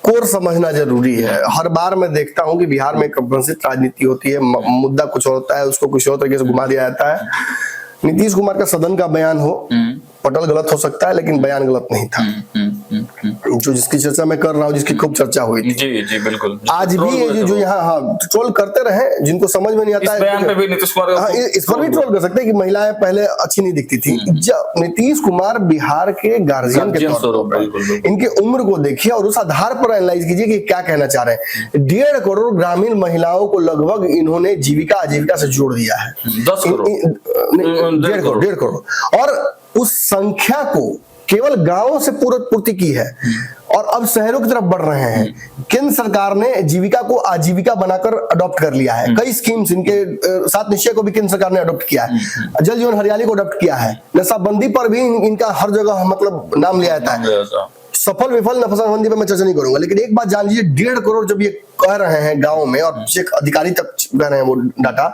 कोर समझना जरूरी है। हर बार मैं देखता हूं कि बिहार में कंपनसेट राजनीति होती है, मुद्दा कुछ और होता है, उसको कुछ और तरीके से घुमा दिया जाता है। नीतीश कुमार का सदन का बयान हो, पटल गलत हो सकता है लेकिन बयान गलत नहीं था। जो जिसकी चर्चा मैं कर रहा हूँ, जिसकी खूब चर्चा हुई थी, जी जी बिल्कुल, आज भी ये जो यहाँ ट्रोल करते रहे, जिनको समझ में नहीं आता है बयान पे भी नीतीश कुमार इस पर भी ट्रोल कर सकते हैं कि महिलाएं पहले अच्छी नहीं दिखती थी। जब नीतीश कुमार बिहार के गार्जियन के तौर पर इनके उम्र को देखिए और उस आधार पर एनालाइज कीजिए कि क्या कहना चाह रहे हैं। 1.5 करोड़ ग्रामीण महिलाओं को लगभग इन्होंने जीविका आजीविका से जोड़ दिया है। 10 करोड़ 1.5 करोड़ और उस संख्या को केवल गांवों से पूर्ति की है और अब शहरों की तरफ बढ़ रहे हैं। केंद्र सरकार ने जीविका को आजीविका बनाकर अडॉप्ट कर लिया है। कई स्कीम्स इनके 7 निश्चय को भी केंद्र सरकार ने अडॉप्ट किया है, जल जीवन हरियाली को अडॉप्ट किया है, नशाबंदी पर भी इनका हर जगह मतलब नाम लिया जाता है। सफल विफल नशाबंदी पर मैं चर्चा नहीं करूंगा, लेकिन एक बात जान लीजिए 1.5 करोड़ जब ये कह रहे हैं गांव में और एक अधिकारी तक कह रहे हैं वो डाटा,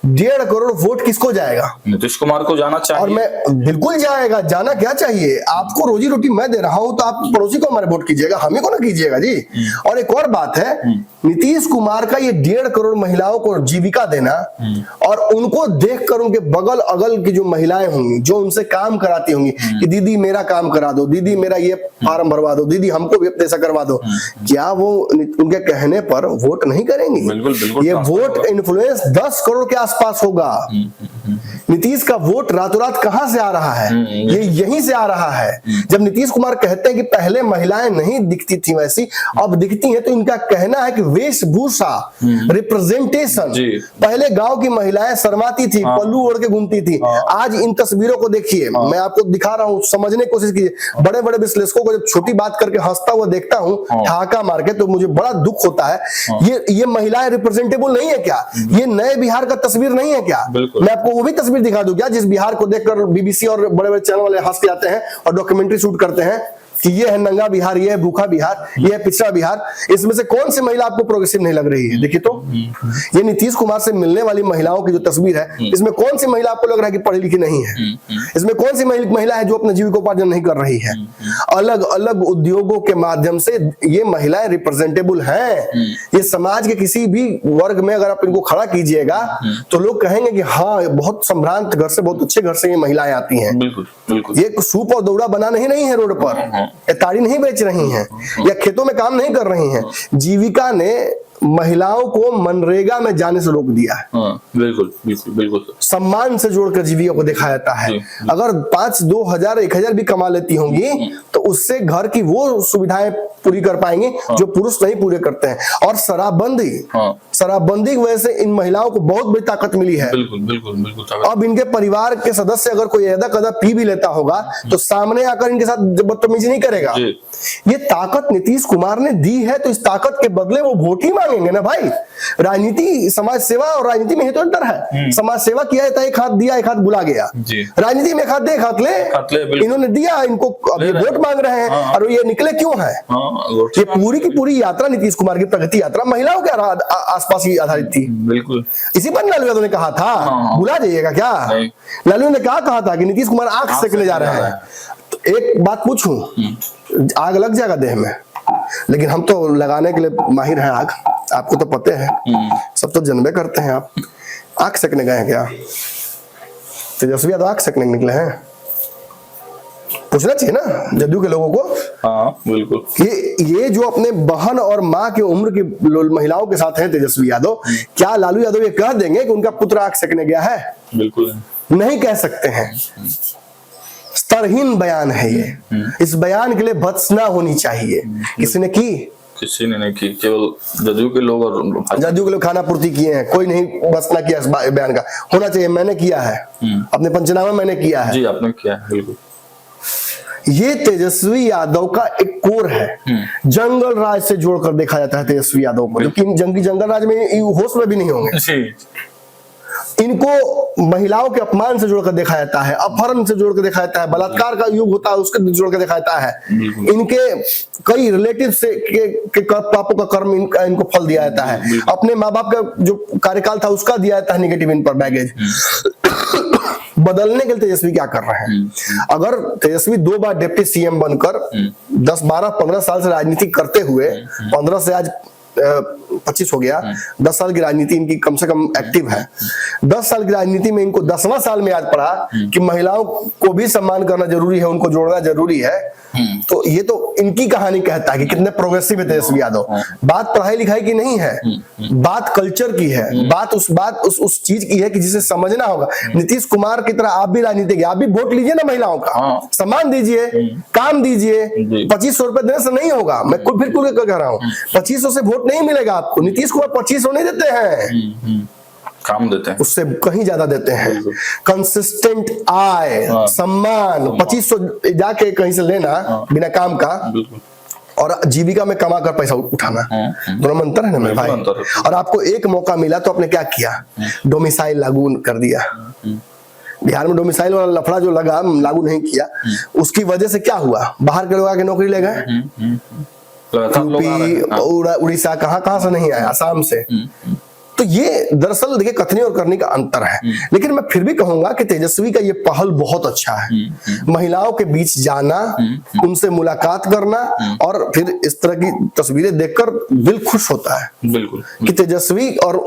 1.5 करोड़ वोट किसको जाएगा? नीतीश कुमार को जाना चाहिए। और मैं बिल्कुल जाएगा, जाना क्या चाहिए? आपको रोजी रोटी मैं दे रहा हूं तो आप पड़ोसी को हमारे वोट कीजिएगा, हम ही को ना कीजिएगा जी। और एक और बात है, नीतीश कुमार का ये 1.5 करोड़ महिलाओं को जीविका देना और उनको देखकर उनके बगल अगल की जो महिलाएं होंगी जो उनसे काम कराती होंगी कि दीदी मेरा काम करा दो, दीदी मेरा ये फॉर्म भरवा दो, दीदी हमको भी ऐसा करवा दो, क्या वो उनके कहने पर वोट नहीं करेंगी? बिल्कुल बिल्कुल। ये वोट इन्फ्लुएंस 10 करोड़ के आसपास होगा। नीतीश का वोट रातों रात कहां से आ रहा है? ये यहीं से आ रहा है। जब नीतीश कुमार कहते हैं कि पहले महिलाएं नहीं दिखती थी वैसी, अब दिखती हैं, तो इनका कहना है कि वेशभूषा रिप्रेजेंटेशन, पहले गांव की महिलाएं शर्माती थी, पल्लू ओढ़ के घूमती थी। आज इन तस्वीरों को देखिए, मैं आपको दिखा रहा हूं, समझने की कोशिश कीजिए। बड़े बड़े विश्लेषकों को जब छोटी बात करके हंसता हुआ देखता हूं ठहाका मार के, तो मुझे बड़ा दुख होता है। ये महिलाएं रिप्रेजेंटेबल नहीं है क्या? ये नए बिहार का तस्वीर नहीं है क्या? मैं आपको वो भी तस्वीर दिखा दूं क्या जिस बिहार को देखकर बीबीसी और बड़े बड़े चैनल वाले हंस के आते हैं और डॉक्यूमेंट्री शूट करते हैं कि ये है नंगा बिहार, ये है भूखा बिहार, ये है पिछड़ा बिहार। इसमें से कौन सी महिला आपको प्रोग्रेसिव नहीं लग रही है? देखिए तो ये नीतीश कुमार से मिलने वाली महिलाओं की जो तस्वीर है, इसमें कौन सी महिला आपको लग रहा है कि पढ़ी लिखी नहीं है? इसमें कौन सी महिला है जो अपने जीविकोपार्जन नहीं कर रही है? अलग अलग उद्योगों के माध्यम से ये महिलाएं रिप्रेजेंटेबल हैं। ये समाज के किसी भी वर्ग में अगर आप इनको खड़ा कीजिएगा तो लोग कहेंगे कि हाँ, बहुत संभ्रांत घर से, बहुत अच्छे घर से ये महिलाएं आती हैं। बिल्कुल बिल्कुल। ये सूप और दौड़ा बना नहीं है रोड पर, ताड़ी नहीं बेच रही हैं या खेतों में काम नहीं कर रही हैं। जीविका ने महिलाओं को मनरेगा में जाने से रोक दिया है। बिल्कुल बिल्कुल बिल्कुल। सम्मान से जोड़कर जीविका को दिखाया जाता है। अगर 5, 2 हजार, 1 हजार भी कमा लेती होंगी तो उससे घर की वो सुविधाएं पूरी कर पाएंगे जो पुरुष नहीं पूरे करते हैं। और शराबबंदी की वजह से इन महिलाओं को बहुत बड़ी ताकत मिली है। बिल्कुल बिल्कुल बिल्कुल ताकत। अब इनके परिवार के सदस्य अगर कोई ऐदा कदा पी भी लेता होगा तो सामने आकर इनके साथ बदतमीजी नहीं करेगा। ये ताकत नीतीश कुमार ने दी है, तो इस ताकत के बदले वो वोट ही मांगेंगे ना भाई। राजनीति, समाज सेवा और राजनीति में ही तो अंतर है। समाज सेवा किया है तो एक हाथ दिया एक हाथ बुला गया, राजनीति में एक हाथ दे एक हाथ ले। इन्होंने दिया, इनको अब ये वोट मांग रहे हैं। और ये निकले क्यों है? ये पूरी की पूरी यात्रा नीतीश कुमार की प्रगति यात्रा महिलाओं के आसपास ही आधारित थी। बिल्कुल इसी पर लालू यादव ने कहा था, भुला जाइएगा क्या? लालू ने कहा था कि नीतीश कुमार आंख सेकने जा रहे हैं। तो एक बात पूछूं, आग लग जाएगा देह में, लेकिन हम तो लगाने के लिए माहिर हैं आग, आपको तो पता है, सब तो जनबे करते हैं। आप आग सेकने गए हैं क्या? तेजस्वी यादव आग सेकने निकले हैं? पूछना चाहिए ना जदयू के लोगों को। हाँ बिल्कुल। ये जो अपने बहन और माँ की उम्र की महिलाओं के साथ है तेजस्वी यादव, क्या लालू यादव ये कह देंगे कि उनका पुत्र आग सेकने गया है? बिल्कुल नहीं कह सकते हैं। स्तरहीन बयान है ये। इस बयान के लिए भत्सना होनी चाहिए। किसी ने की? किसी ने नहीं की, केवल जदयू के लोग और जदयू के लोग खाना पूर्ति किए हैं, कोई नहीं भत्सना किया इस बयान का। होना चाहिए, मैंने किया है, अपने पंचनामा मैंने किया है। जी आपने किया है बिल्कुल। ये तेजस्वी यादव का एक कोर है। जंगल राज से जोड़कर देखा जाता है तेजस्वी यादव को, लेकिन जंगल राज में होश में भी नहीं होंगे। इनको महिलाओं के अपमान से जोड़कर देखा जाता है, अपहरण से जोड़कर देखा जाता है, बलात्कार का युग होता है उसके जोड़कर देखा जाता है। इनके कई रिलेटिव से के पापों का कर्म इनको फल दिया जाता है। अपने माँ बाप का जो कार्यकाल था उसका दिया जाता है निगेटिव इन पर बैगेज। बदलने के लिए तेजस्वी क्या कर रहे हैं? अगर तेजस्वी 2 बार डिप्टी सीएम बनकर 10, 12, 15 साल से राजनीति करते हुए, 15 से आज 25 हो गया, 10 साल की राजनीति इनकी कम से कम एक्टिव है। 10 साल की राजनीति में इनको 10वां साल में याद पड़ा कि महिलाओं को भी सम्मान करना जरूरी है, उनको जोड़ना जरूरी है। तो ये तो इनकी कहानी कहता है कि कितने प्रोग्रेसिव है तेजस्वी यादव। बात पढ़ाई लिखाई की नहीं है, बात कल्चर की है, बात उस चीज की है कि जिसे समझना होगा। नीतीश कुमार की तरह आप भी राजनीतिक, आप भी वोट लीजिए ना महिलाओं का, सम्मान दीजिए, काम दीजिए। 2500 रुपए देने से नहीं होगा, मैं फिर कह रहा हूँ, 2500 से वोट नहीं मिलेगा आपको। नीतीश कुमार 2500 नहीं देते हैं, काम देते हैं, उससे कहीं ज्यादा देते हैं। कंसिस्टेंट आय, सम्मान। 2500 जाके कहीं से लेना बिना काम का, और जीविका में कमा कर पैसा उठाना, दोनों में अंतर है ना मेरे भाई। और आपको एक मौका मिला तो आपने क्या किया? डोमिसाइल लागू कर दिया। बिहार में डोमिसाइल वाला लफड़ा जो लगा, लागू नहीं किया, उसकी वजह से क्या हुआ? बाहर के लोग आके नौकरी ले गए। यूपी, उड़ीसा, कहां से नहीं आए, आसाम से। तो ये दरअसल देखिए कथनी और करने का अंतर है। लेकिन मैं फिर भी कहूंगा कि तेजस्वी का ये पहल बहुत अच्छा है। महिलाओं के बीच जाना, उनसे मुलाकात करना, और फिर इस तरह की तस्वीरें देखकर दिल खुश होता है बिल्कुल कि तेजस्वी और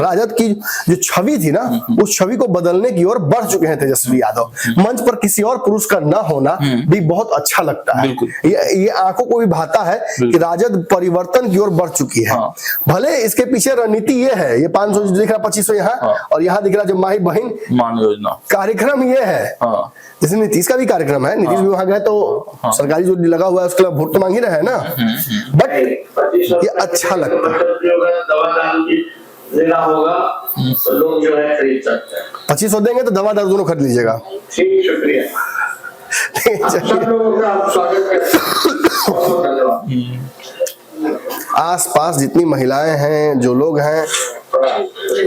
राजद की जो छवि थी ना, उस छवि को बदलने की ओर बढ़ चुके हैं तेजस्वी यादव। मंच पर किसी और पुरुष का न होना भी बहुत अच्छा लगता है। ये आंखों को भी भाता है कि राजद परिवर्तन की ओर बढ़ चुकी है। भले इसके पीछे रणनीति ये है, ये 500 दिख रहा, 2500 यहाँ, और यहाँ दिख रहा जो माही बहन मान योजना कार्यक्रम ये है। जैसे नीतीश का भी कार्यक्रम है, नीतीश भी वहां गए तो सरकारी जो लगा हुआ है उसके लिए वोट तो मांग ही रहे हैं ना। बट ये अच्छा लगता है। देना होगा तो लोग जो है खरीद सकते हैं। 2500 देंगे तो दवा दारू दोनों खरीद लीजिएगा। ठीक, शुक्रिया। सब लोगों का स्वागत करते हैं। आसपास जितनी महिलाएं हैं, जो लोग हैं,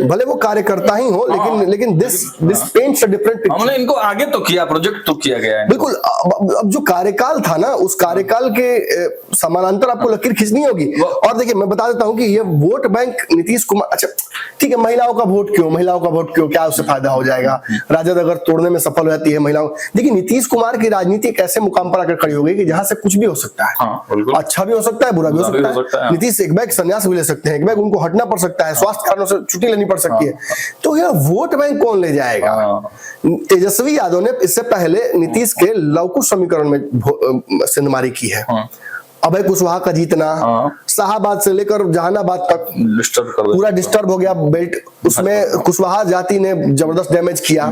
भले वो कार्यकर्ता ही हो, लेकिन this paints a different picture. हमने इनको आगे तो किया, प्रोजेक्ट तो किया गया है बिल्कुल। अब जो कार्यकाल था ना, उस कार्यकाल के समानांतर आपको लकीर खींचनी होगी। और देखिए मैं बता देता हूं कि ये वोट बैंक नीतीश कुमार, अच्छा ठीक है, महिलाओं का वोट क्यों, क्या उससे फायदा हो जाएगा? राजद अगर तोड़ने में सफल हो जाती है महिलाओं, देखिए नीतीश कुमार की राजनीति एक ऐसे मुकाम पर आकर खड़ी हो गई कि जहां से कुछ भी हो सकता है। अच्छा भी हो सकता है, बुरा भी हो सकता है। नीतीश एक बैग संन्यास भी ले सकते हैं, एक बैग उनको हटना पड़ सकता है, स्वास्थ्य कारणों से छुट्टी लेनी पड़ सकती है। तो यह वोट बैंक कौन ले जाएगा? तेजस्वी यादव ने इससे पहले नीतीश के लवकुश समीकरण में सिंधमारी की है। अभय कुशवाहा का जीतना, शाहबाद से लेकर जहानाबाद तक डिस्टर्ब कर पूरा डिस्टर्ब हो गया बेल्ट, उसमें कुशवाहा जाति ने जबरदस्त डैमेज किया।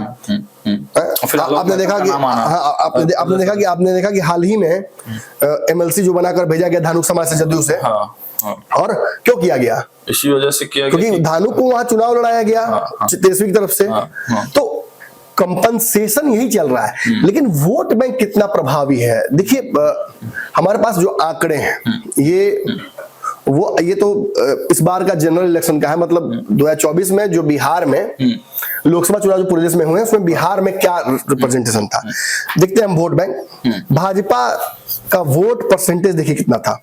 आपने देखा कि आपने देखा कि हाल ही में एमएलसी जो बनाकर भेजा गया धानुक समाज से, जदयू से, और क्यों किया गया? इसी वजह से किया क्योंकि धानुक को वहां चुनाव लड़ाया गया तेजस्वी की तरफ से। तो कंपनसेशन यही चल रहा है, लेकिन वोट बैंक कितना प्रभावी है? देखिए हमारे पास जो आंकड़े हैं ये तो इस बार का जनरल इलेक्शन का है, मतलब 2024 में जो बिहार में लोकसभा चुनाव जो पूरे देश में हुए हैं उसमें बिहार में क्या रिप्रेजेंटेशन था। देखते हैं हम वोट बैंक। भाजपा का वोट परसेंटेज देखिए कितना था,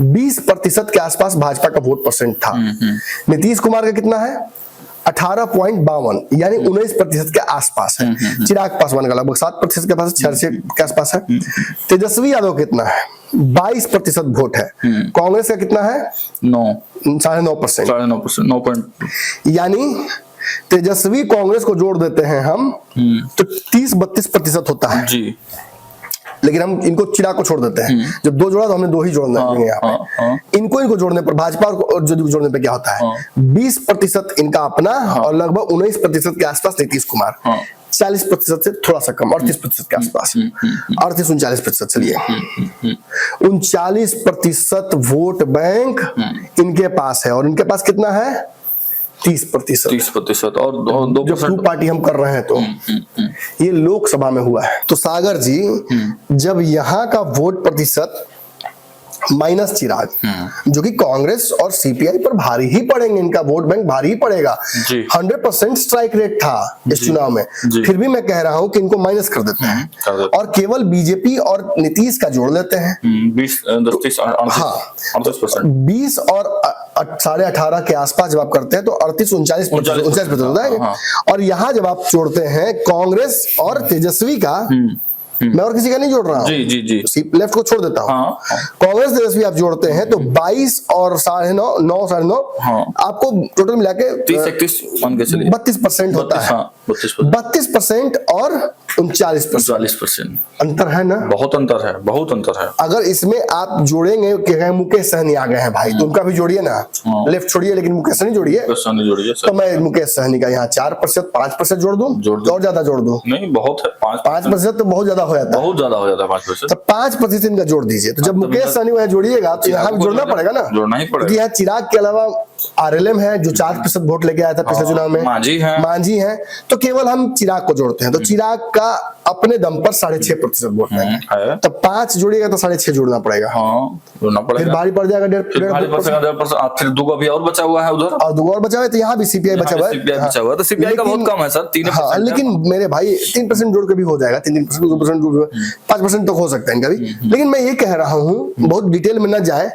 20% के आसपास भाजपा का वोट परसेंट था। नीतीश कुमार का कितना है? 18.52, यानी 19% के आसपास है। चिराग पासवान का लगभग 7% के पास, 86 के आसपास है। तेजस्वी यादव कितना है? 22% वोट है। कांग्रेस का कितना है? 9.5%। 9%, यानी तेजस्वी कांग्रेस को जोड़ देते हैं हम तो 30-32% होता है जी। लेकिन हम इनको चिराग को छोड़ देते हैं। जब दो जोड़ा तो हमने दो ही जोड़ना है यहाँ पे। इनको जोड़ने पर, भाजपा और जदयू को जोड़ने पर क्या होता है? 20% इनका अपना और लगभग 19% के आसपास नीतीश कुमार, 40% से थोड़ा सा कम, 38% के आसपास, 38-39%। चलिए 39% वोट बैंक इनके पास है, और इनके पास कितना है? 30%। और दो जब टू पार्टी हम कर रहे हैं तो ये लोकसभा में हुआ है। तो सागर जी, जब यहाँ का वोट प्रतिशत माइनस चिराग, जो कि कांग्रेस और सीपीआई पर भारी ही पड़ेंगे, इनका वोट बैंक भारी ही पड़ेगा। 100% स्ट्राइक रेट था इस चुनाव में, फिर भी मैं कह रहा हूं कि इनको माइनस कर देते हैं और केवल बीजेपी और नीतीश का जोड़ लेते हैं। 20 और 18.5 के आसपास जब आप करते हैं तो 38-39% होता है। और यहाँ जब आप जोड़ते हैं कांग्रेस और तेजस्वी का, मैं और किसी का नहीं जोड़ रहा हूँ, जी। लेफ्ट को छोड़ देता हूँ, कांग्रेस तेजस्वी आप जोड़ते हैं तो 22 और 9.5 आपको टोटल मिला के 32% होता है। 32% और 39% अंतर है ना? बहुत अंतर है। अगर इसमें आप जोड़ेंगे कि मुकेश सहनी आ गए हैं भाई, तो उनका भी जोड़िए ना, लेफ्ट छोड़िए लेकिन मुकेश सहनी जोड़िए। तो मैं मुकेश सहनी का यहाँ 4%, 5% जोड़ दूं, और ज्यादा जोड़ दूं? नहीं, बहुत है 5% तो बहुत ज्यादा हो जाता है। 5%। तो 5% इनका जोड़ दीजिए। तो जब मुकेश सहनी को जोड़िएगा तो यहाँ भी जोड़ना पड़ेगा ना, जोड़ना ही पड़ेगा। यहाँ चिराग के अलावा आरएलएम है जो 4% वोट लेके आया था पिछले चुनाव में, मांझी है, तो केवल हम चिराग को जोड़ते हैं। तो चिराग का अपने दम पर 6.5% वोट है, तो 5 जोड़िएगा तो 6.5 जोड़ना पड़ेगा। जोड़ना पड़ेगा, फिर भारी पड़ जाएगा 1.5%। फिर दो अभी और बचा हुआ है उधर, और दो और बचा हुआ है, तो यहाँ भी सीपीआई बचा हुआ है। तो सीपीआई का बहुत कम है सर, 3%। लेकिन मेरे भाई 3% जोड़ के भी हो जाएगा, 3%, 2%, 5% तक हो सकता है इनका भी। लेकिन मैं ये कह रहा हूँ, बहुत डिटेल में न जाए,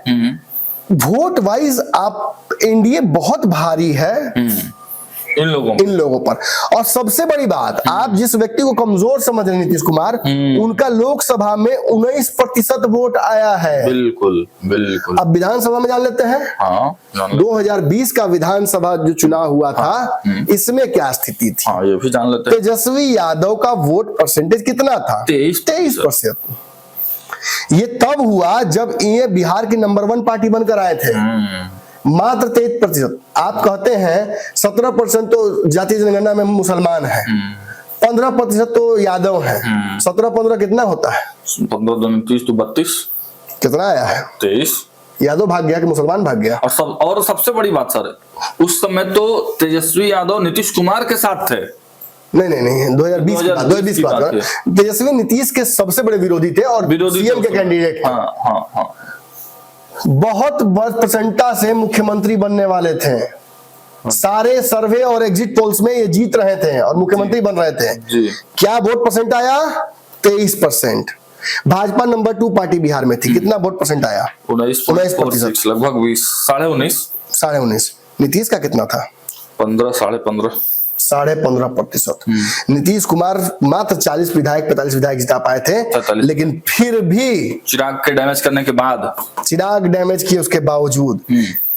वोट वाइज आप एनडीए बहुत भारी है इन लोगों पर। और सबसे बड़ी बात, आप जिस व्यक्ति को कमजोर समझ रहे हैं नीतीश कुमार, उनका लोकसभा में 19% वोट आया है। बिल्कुल। अब विधानसभा में जान लेते हैं। 2020 का विधानसभा जो चुनाव हुआ था, इसमें क्या स्थिति थी? ये भी जान लेते हैं। तेजस्वी यादव का वोट परसेंटेज कितना था? 23%। ये तब हुआ जब ये बिहार की नंबर 1 पार्टी बनकर आए थे। मात्र 23%। आप कहते हैं 17% तो जातीय जनगणना में मुसलमान है, 15% तो यादव है, 17-15 कितना होता है? 15-30 तो 32। कितना आया है? 23। यादव भाग गया कि मुसलमान भाग गया? और सबसे बड़ी बात सर, उस समय तो तेजस्वी यादव नीतीश कुमार के साथ थे। नहीं 2020 की बात। तेजस्वी नीतीश के सबसे बड़े विरोधी थे और सीएम के कैंडिडेट थे। बहुत परसेंटा से मुख्यमंत्री बनने वाले थे। सारे सर्वे और एग्जिट पोल्स में ये जीत रहे थे और मुख्यमंत्री बन रहे थे। क्या वोट परसेंट आया? 23%। भाजपा नंबर 2 पार्टी बिहार में थी, कितना वोट परसेंट आया? 19%, लगभग 20, 19.5। नीतीश का कितना था? 15, 15.5। 15.5%। नीतीश कुमार मात्र 40 विधायक 45 विधायक जिता पाए थे, 45। लेकिन फिर भी चिराग के डैमेज करने के बाद, चिराग डैमेज किए उसके बावजूद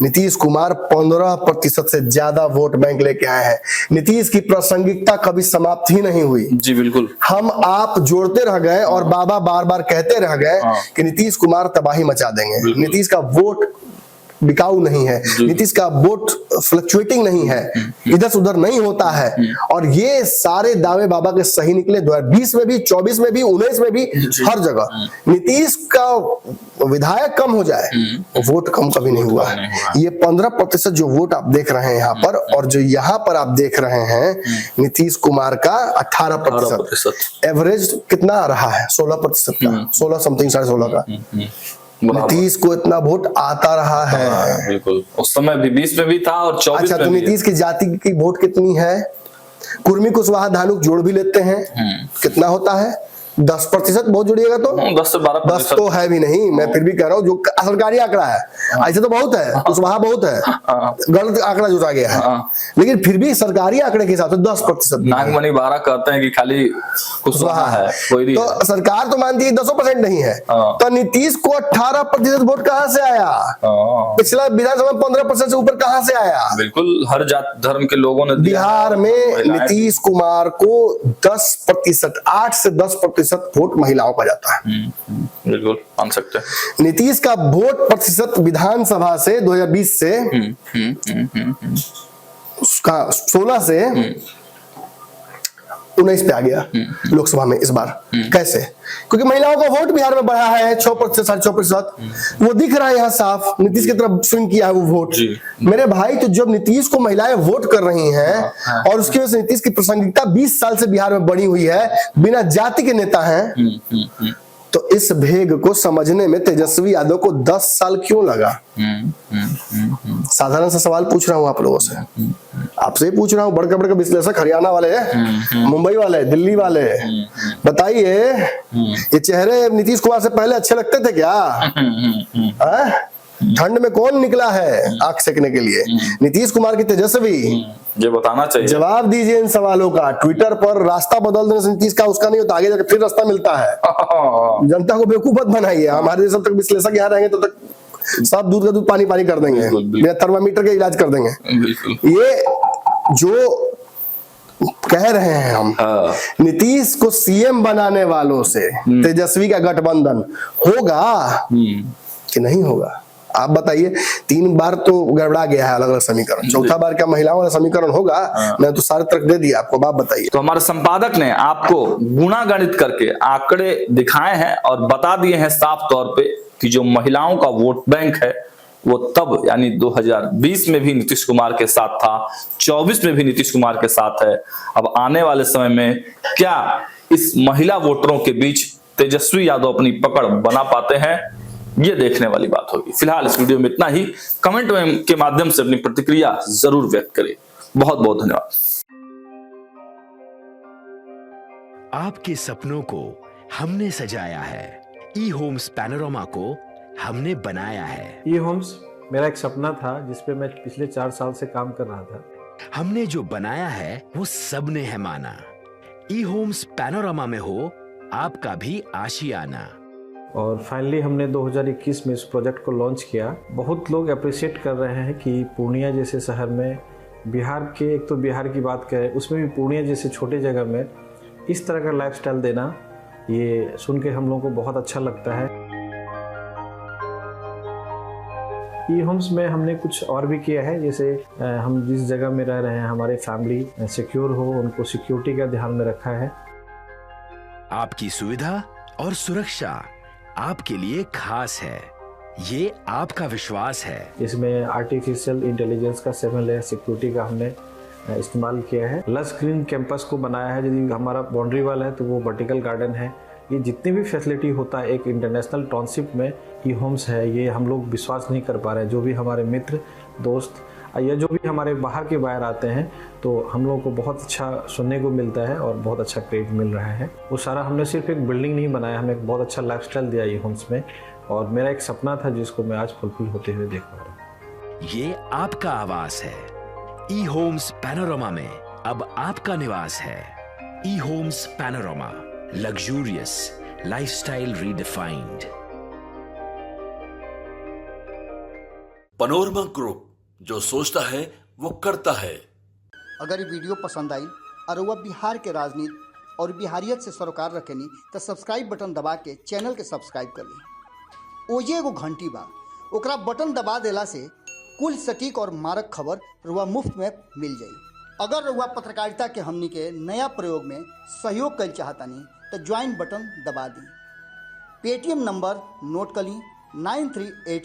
नीतीश कुमार 15% से ज्यादा वोट बैंक लेके आए हैं। नीतीश की प्रासंगिकता कभी समाप्त ही नहीं हुई। जी बिल्कुल, हम आप जोड़ते रह गए और बाबा बार बार कहते रह गए कि नीतीश कुमार तबाही मचा देंगे। नीतीश का वोट बिकाऊ नहीं है, नीतीश का वोट फ्लक्चुएटिंग नहीं है, इधर से उधर नहीं होता है। और ये सारे दावे बाबा के सही निकले। 2020 में भी, 24 में भी, 19 में भी, हर जगह नीतीश का विधायक कम हो जाए, वोट कम कभी नहीं हुआ है। ये 15% जो वोट आप देख रहे हैं यहाँ पर, और जो यहाँ पर आप देख रहे हैं नीतीश कुमार का 18%, एवरेज कितना रहा है 16% का, 16 समथिंग, 16.5 का। नीतीश को इतना वोट आता रहा है। बिल्कुल, उस समय भी 20 में भी था और 24 अच्छा, तो में भी नीतीश की जाति की वोट कितनी है? कुर्मी कुशवाहा धानुक जोड़ भी लेते हैं, कितना होता है? 10% बहुत जोड़िएगा तो 10 से 12%। 10 तो है भी नहीं, मैं फिर भी कह रहा हूँ जो सरकारी आंकड़ा है, ऐसे तो बहुत है, कुशवाहा बहुत है, गलत आंकड़ा जुटा गया है, लेकिन फिर भी सरकारी आंकड़े के हिसाब से 10%। नागमणि 12 कहते हैं कि खाली कुशवाहा है, कोई नहीं। तो सरकार तो मानती है 10% नहीं है, तो नीतीश को 18% वोट कहाँ से आया? पिछला विधानसभा 15% से ऊपर कहाँ से आया? बिल्कुल, हर जात धर्म के लोगों ने बिहार में नीतीश कुमार को 10%, 8 से 10% वोट महिलाओं का जाता है। बिल्कुल मान सकते हैं। नीतीश का वोट प्रतिशत विधानसभा से 2020 से उसका 16 से 19 पे आ गया लोकसभा में इस बार। कैसे? क्योंकि महिलाओं का वोट बिहार में बढ़ा है 6%, 6.5%। वो दिख रहा है यहाँ साफ, नीतीश की तरफ स्विंग किया है वो वोट। मेरे भाई, तो जब नीतीश को महिलाएं वोट कर रही हैं और उसकी वजह से नीतीश की प्रासंगिकता 20 साल से बिहार में बढ़ी हुई है, बिना जाति के नेता हैं, तो इस भेद को समझने में तेजस्वी यादव को 10 साल क्यों लगा? साधारण सा सवाल पूछ रहा हूं आप लोगों से, आपसे ही पूछ रहा हूं। बड़का बड़का विश्लेषक हरियाणा वाले, मुंबई वाले, दिल्ली वाले, बताइए ये चेहरे नीतीश कुमार से पहले अच्छे लगते थे क्या? ठंड में कौन निकला है आंख सेकने के लिए? नीतीश कुमार की तेजस्वी, ये बताना चाहिए। जवाब दीजिए इन सवालों का। ट्विटर पर रास्ता बदल देने से नीतीश का उसका नहीं होता, आगे जाकर फिर रास्ता मिलता है। जनता को बेवकूफ मत बनाइए। हमारे जब तक विश्लेषक यहाँ रहेंगे तो तक सब दूध का दूध पानी पानी कर देंगे, बिना थर्मामीटर के इलाज कर देंगे। ये जो कह रहे हैं हम, नीतीश को सीएम बनाने वालों से तेजस्वी का गठबंधन होगा कि नहीं होगा? आप बताइए। 3 बार तो गड़बड़ा गया है अलग अलग समीकरण, चौथा बार क्या महिलाओं वाला समीकरण होगा? मैं तो सारे तर्क दे दिया आपको, आप बताइए। तो हमारे संपादक ने आपको गुणा गणित करके आंकड़े दिखाए हैं और बता दिए हैं साफ तौर पे कि जो महिलाओं का वोट बैंक है वो तब यानी 2020 में भी नीतीश कुमार के साथ था, 24 में भी नीतीश कुमार के साथ है। अब आने वाले समय में क्या इस महिला वोटरों के बीच तेजस्वी यादव अपनी पकड़ बना पाते हैं, ये देखने वाली बात होगी। फिलहाल इस वीडियो में इतना ही। कमेंट के माध्यम से अपनी प्रतिक्रिया जरूर व्यक्त करें। बहुत बहुत धन्यवाद। आपके सपनों को हमने सजाया है, ई होम्स पैनोरामा को हमने बनाया है। ई होम्स मेरा एक सपना था जिस पे मैं पिछले 4 साल से काम कर रहा था। हमने जो बनाया है वो सबने है माना। ई होम्स पैनोरामा में हो आपका भी आशियाना। और फाइनली हमने 2021 में इस प्रोजेक्ट को लॉन्च किया। बहुत लोग अप्रिशिएट कर रहे हैं कि पूर्णिया जैसे शहर में, बिहार के, एक तो बिहार की बात करें उसमें भी पूर्णिया जैसे छोटे जगह में इस तरह का लाइफस्टाइल देना, ये सुन के हम लोगों को बहुत अच्छा लगता है। ई होम्स में हमने कुछ और भी किया है, जैसे हम जिस जगह में रह रहे हैं हमारे फैमिली सिक्योर हो, उनको सिक्योरिटी का ध्यान में रखा है। आपकी सुविधा और सुरक्षा आपके लिए खास है, ये आपका विश्वास है। इसमें आर्टिफिशियल इंटेलिजेंस का 7 लेयर सिक्योरिटी का हमने इस्तेमाल किया है। लस ग्रीन कैंपस को बनाया है। यदि हमारा बाउंड्री वाल है तो वो वर्टिकल गार्डन है। ये जितनी भी फैसिलिटी होता है एक इंटरनेशनल टाउनशिप में ई होम्स है, ये हम लोग विश्वास नहीं कर पा रहे हैं। जो भी हमारे मित्र दोस्त या जो भी हमारे बाहर के बाहर आते हैं तो हम लोगों को बहुत अच्छा सुनने को मिलता है और बहुत अच्छा क्रेडिट मिल रहा है। वो सारा हमने सिर्फ एक बिल्डिंग नहीं बनाया, हमें एक बहुत अच्छा लाइफस्टाइल दिया ई होम्स में, और मेरा एक सपना था जिसको मैं आज फुलफिल होते हुए देख पा रहा हूँ। ये आपका आवास है। ई होम्स पैनोरामा में अब आपका निवास है। E Homes Panorama, luxurious lifestyle redefined. Panorama group, जो सोचता है वो करता है। अगर ये वीडियो पसंद आई और वह बिहार के राजनीति और बिहारियत से सरोकार रखेनी तो सब्सक्राइब बटन दबा के चैनल के सब्सक्राइब कर ली। ओजे एगो घंटी बा, ओकरा बटन दबा देला से कुल सटीक और मारक खबर रुआ मुफ्त में मिल जाई। अगर रुआ पत्रकारिता के हमनी के नया प्रयोग में सहयोग कर चाहतानी तो ज्वाइन बटन दबा दी। पेटीएम नंबर नोट कर ली 9386